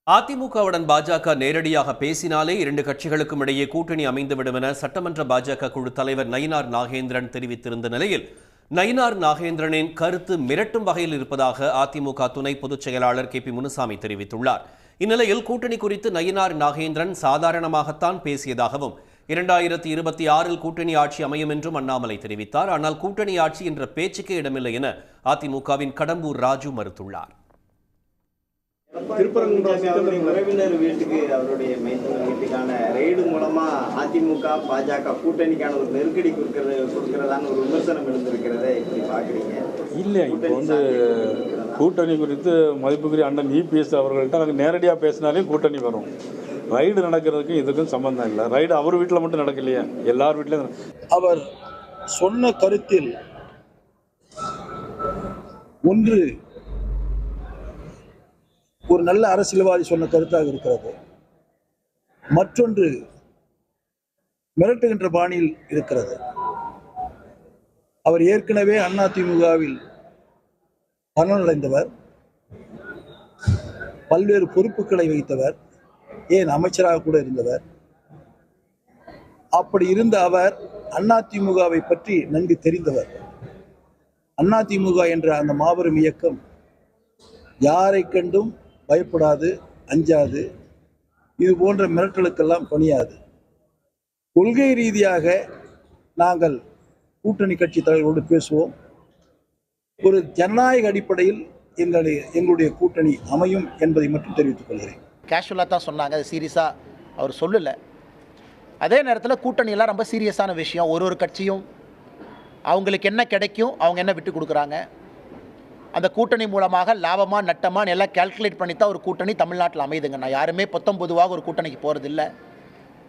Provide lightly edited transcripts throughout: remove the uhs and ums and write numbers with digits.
அதிமுகவுடன் பாஜக நேரடியாக பேசினாலே இரண்டு கட்சிகளுக்கும் இடையே கூட்டணி அமைந்துவிடும் என சட்டமன்ற பாஜக குழு தலைவர் நயினார் நாகேந்திரன் தெரிவித்திருந்த நிலையில் நயினார் நாகேந்திரனின் கருத்து மிரட்டும் வகையில் இருப்பதாக அதிமுக துணை பொதுச் செயலாளர் கே பி முனுசாமி தெரிவித்துள்ளார். இந்நிலையில் கூட்டணி குறித்து நயினார் நாகேந்திரன் சாதாரணமாகத்தான் பேசியதாகவும் 2026 கூட்டணி ஆட்சி அமையும் என்றும் அண்ணாமலை தெரிவித்தார். ஆனால் கூட்டணி ஆட்சி என்ற பேச்சுக்கே இடமில்லை என அதிமுகவின் கடம்பூர் ராஜு மறுத்துள்ளார். உறவினர் வீட்டுக்கு அவருடைய வீட்டுக்கான ரெய்டு மூலமா அதிமுக பாஜக கூட்டணிக்கான ஒரு நெருக்கடி கொடுக்கிறதான ஒரு விமர்சனம் எழுந்திருக்கிறத இப்படி பாக்குறீங்க? இல்லை, இப்போ கூட்டணி குறித்து மதிப்புக்குரிய அண்ணன் இபிஎஸ் அவர்கள்ட்ட நாங்கள் நேரடியாக பேசினாலே கூட்டணி வரும். ரைடு நடக்கிறதுக்கு இதுக்கும் சம்பந்தம் இல்லை. ரைடு அவர் வீட்டில் மட்டும் நடக்கலையா, எல்லார் வீட்டிலும். அவர் சொன்ன கருத்தில் ஒன்று ஒரு நல்ல அரசியல்வாதி சொன்ன கருத்தாக இருக்கிறது, மற்றொன்று மிரட்டுகின்ற பாணியில் இருக்கிறது. அவர் ஏற்கனவே அதிமுகவில் பலனடைந்தவர், பல்வேறு பொறுப்புகளை வைத்தவர், ஏன் அமைச்சராக கூட இருந்தவர். அப்படி இருந்த அவர் அதிமுகவை பற்றி நன்கு தெரிந்தவர். அதிமுக என்ற அந்த மாபெரும் இயக்கம் யாரை கண்டும் பயப்படாது, அஞ்சாது, இது போன்ற மிரட்டலுக்கெல்லாம் பணியாது. கொள்கை ரீதியாக நாங்கள் கூட்டணி கட்சி தலைவர்களோடு பேசுவோம். ஒரு ஜனநாயக அடிப்படையில் எங்களுடைய கூட்டணி அமையும் என்பதை மட்டும் தெரிவித்துக் கொள்கிறேன். கேஷுவலாக தான் சொன்னாங்க, அது சீரியஸாக அவர் சொல்லலை. அதே நேரத்தில் கூட்டணியெல்லாம் ரொம்ப சீரியஸான விஷயம். ஒரு கட்சியும் அவங்களுக்கு என்ன கிடைக்கும், அவங்க என்ன விட்டு கொடுக்குறாங்க, அந்த கூட்டணி மூலமாக லாபமாக நட்டமாக எல்லாம் கேல்குலேட் பண்ணி தான் ஒரு கூட்டணி தமிழ்நாட்டில் அமைதுங்க. நான் யாருமே பொதுவாக ஒரு கூட்டணிக்கு போகிறதில்லை.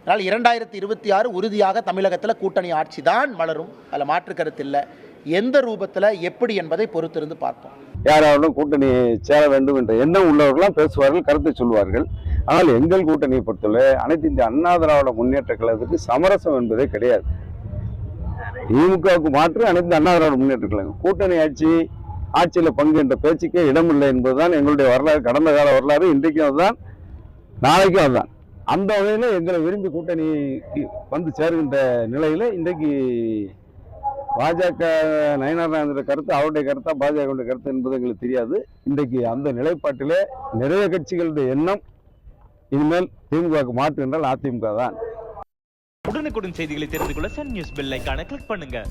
அதனால் 2026 உறுதியாக தமிழகத்தில் கூட்டணி ஆட்சி தான் மலரும், அதில் மாற்று கருத்து இல்லை. எந்த ரூபத்தில் எப்படி என்பதை பொறுத்திருந்து பார்ப்போம். யாராலும் கூட்டணி சேர வேண்டும் என்ற எண்ணம் உள்ளவர்களாம் பேசுவார்கள், கருத்தை சொல்வார்கள். ஆனால் எங்கள் கூட்டணியை பொறுத்தவரை அனைத்து இந்திய அண்ணா திராவிட முன்னேற்ற கழகத்துக்கு சமரசம் என்பதே கிடையாது. திமுகவுக்கு மாற்று அனைத்து அண்ணா திராவிட முன்னேற்ற கழகம். கூட்டணி ஆட்சியில் பங்கு என்ற பேச்சுக்கே இடமில்லை என்பதுதான் எங்களுடைய வரலாறு, கடந்த கால வரலாறு. இன்றைக்கும் அதுதான், நாளைக்கும் அதுதான். அந்த வகையில் எங்களை விரும்பி கூட்டணி வந்து சேருகின்ற நிலையில் இன்றைக்கு பாஜக நயினார் நாகேந்திரன் கருத்து அவருடைய கருத்தா பாஜகவுடைய கருத்து என்பது எங்களுக்கு தெரியாது. இன்றைக்கு அந்த நிலைப்பாட்டிலே நிறைய கட்சிகளுடைய எண்ணம் இனிமேல் திமுகவுக்கு மாற்று என்றால் அதிமுக தான். உடனுக்குடன் செய்திகளை தெரிந்து கொள்ள சன் நியூஸ் பெல் ஐகானை கிளிக் பண்ணுங்க.